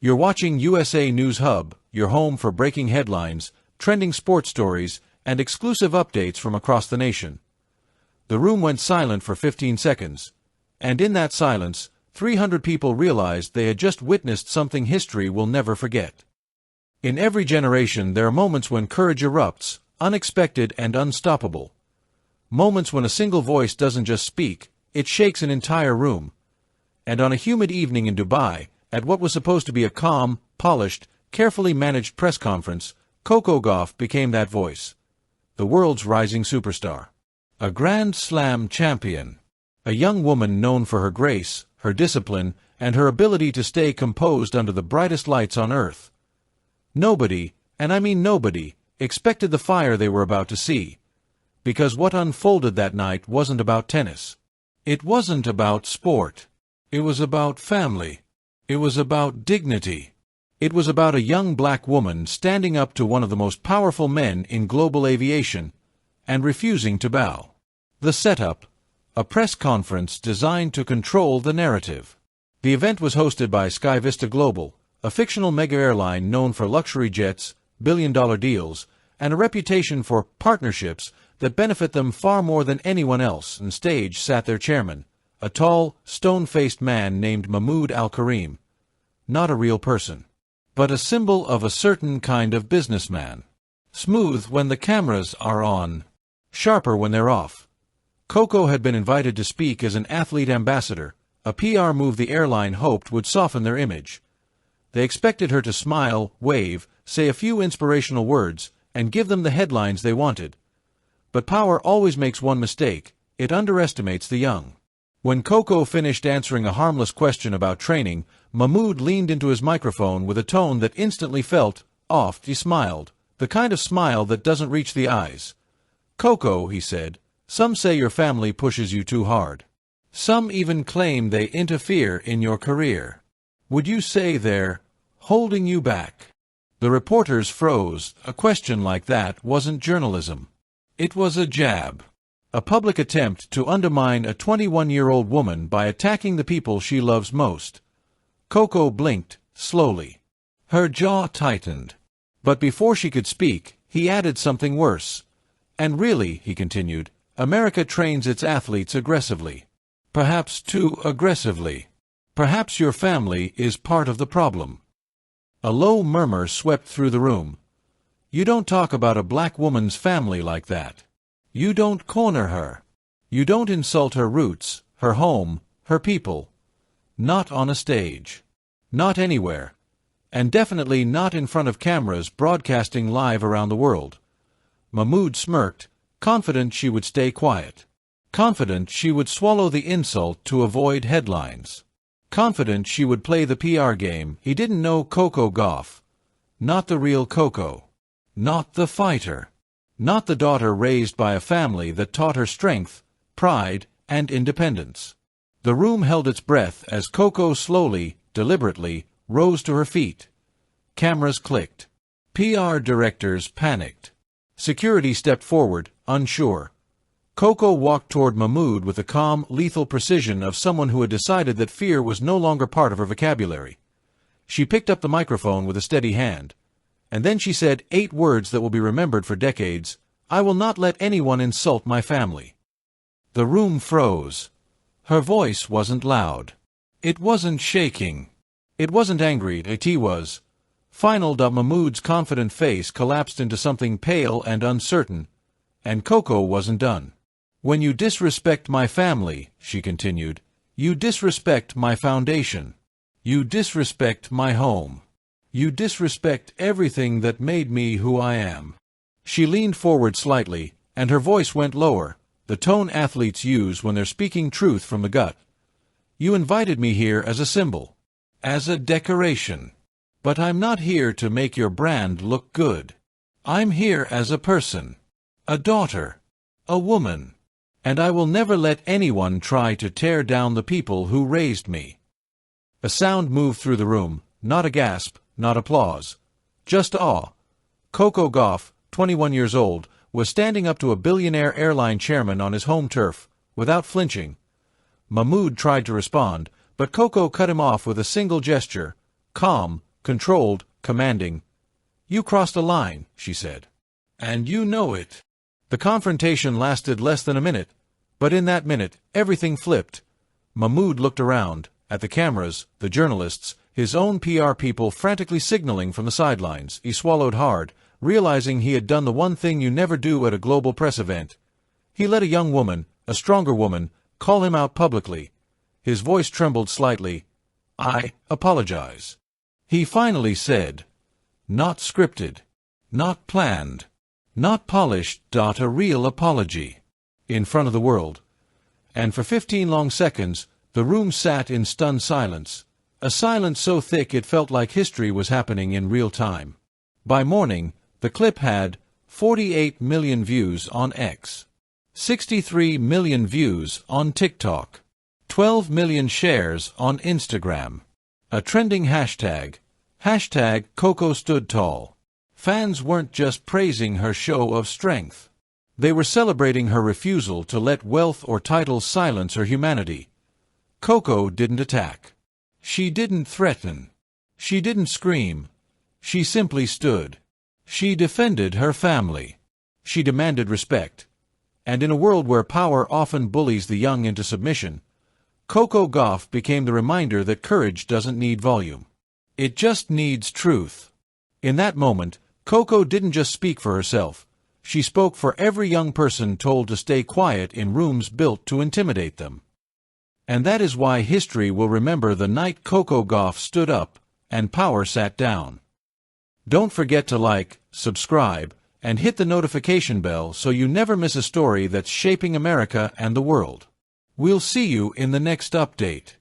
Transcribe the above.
You're watching USA News Hub, your home for breaking headlines, trending sports stories, and exclusive updates from across the nation. The room went silent for 15 seconds, and in that silence, 300 people realized they had just witnessed something history will never forget. In every generation, there are moments when courage erupts, unexpected and unstoppable. Moments when a single voice doesn't just speak, it shakes an entire room. And on a humid evening in Dubai, at what was supposed to be a calm, polished, carefully managed press conference, Coco Gauff became that voice. The world's rising superstar. A Grand Slam champion. A young woman known for her grace, her discipline, and her ability to stay composed under the brightest lights on earth. Nobody, and I mean nobody, expected the fire they were about to see. Because what unfolded that night wasn't about tennis. It wasn't about sport. It was about family. It was about dignity. It was about a young black woman standing up to one of the most powerful men in global aviation and refusing to bow. The setup: a press conference designed to control the narrative. The event was hosted by Sky Vista Global, a fictional mega airline known for luxury jets, billion-dollar deals, and a reputation for partnerships that benefit them far more than anyone else. On stage sat their chairman, a tall, stone-faced man named Mahmoud Al-Karim. Not a real person, but a symbol of a certain kind of businessman. Smooth when the cameras are on, sharper when they're off. Coco had been invited to speak as an athlete ambassador, a PR move the airline hoped would soften their image. They expected her to smile, wave, say a few inspirational words, and give them the headlines they wanted. But power always makes one mistake: it underestimates the young. When Coco finished answering a harmless question about training, Mahmoud leaned into his microphone with a tone that instantly felt off. He smiled, the kind of smile that doesn't reach the eyes. "Coco," he said, "some say your family pushes you too hard. Some even claim they interfere in your career. Would you say they're holding you back?" The reporters froze. A question like that wasn't journalism. It was a jab. A public attempt to undermine a 21-year-old woman by attacking the people she loves most. Coco blinked, slowly. Her jaw tightened. But before she could speak, he added something worse. "And really," he continued, "America trains its athletes aggressively. Perhaps too aggressively. Perhaps your family is part of the problem." A low murmur swept through the room. "You don't talk about a black woman's family like that. You don't corner her. You don't insult her roots, her home, her people. Not on a stage. Not anywhere. And definitely not in front of cameras broadcasting live around the world." Mahmoud smirked, confident she would stay quiet. Confident she would swallow the insult to avoid headlines. Confident she would play the PR game. He didn't know Coco Gauff. Not the real Coco. Not the fighter. Not the daughter raised by a family that taught her strength, pride, and independence. The room held its breath as Coco slowly, deliberately, rose to her feet. Cameras clicked. PR directors panicked. Security stepped forward, unsure. Coco walked toward Mahmoud with the calm, lethal precision of someone who had decided that fear was no longer part of her vocabulary. She picked up the microphone with a steady hand. And then she said 8 words that will be remembered for decades: "I will not let anyone insult my family." The room froze. Her voice wasn't loud. It wasn't shaking. It wasn't angry. It was final. Mahmoud's confident face collapsed into something pale and uncertain, and Coco wasn't done. "When you disrespect my family," she continued, "you disrespect my foundation. You disrespect my home. You disrespect everything that made me who I am." She leaned forward slightly, and her voice went lower, the tone athletes use when they're speaking truth from the gut. "You invited me here as a symbol, as a decoration. But I'm not here to make your brand look good. I'm here as a person, a daughter, a woman. And I will never let anyone try to tear down the people who raised me." A sound moved through the room, not a gasp, not applause. Just awe. Coco Gauff, 21 years old, was standing up to a billionaire airline chairman on his home turf, without flinching. Mahmoud tried to respond, but Coco cut him off with a single gesture, calm, controlled, commanding. "You crossed a line," she said. "And you know it." The confrontation lasted less than a minute, but in that minute, everything flipped. Mahmoud looked around, at the cameras, the journalists, his own PR people frantically signaling from the sidelines. He swallowed hard, realizing he had done the one thing you never do at a global press event. He let a young woman, a stronger woman, call him out publicly. His voice trembled slightly. "I apologize." He finally said, "Not scripted. Not planned. Not polished. A real apology." In front of the world. And for 15 long seconds, the room sat in stunned silence. A silence so thick it felt like history was happening in real time. By morning, the clip had 48 million views on X, 63 million views on TikTok, 12 million shares on Instagram. A trending hashtag, #Coco stood tall. Fans weren't just praising her show of strength. They were celebrating her refusal to let wealth or titles silence her humanity. Coco didn't attack. She didn't threaten. She didn't scream. She simply stood. She defended her family. She demanded respect. And in a world where power often bullies the young into submission, Coco Gauff became the reminder that courage doesn't need volume. It just needs truth. In that moment, Coco didn't just speak for herself. She spoke for every young person told to stay quiet in rooms built to intimidate them. And that is why history will remember the night Coco Gauff stood up and power sat down. Don't forget to like, subscribe, and hit the notification bell so you never miss a story that's shaping America and the world. We'll see you in the next update.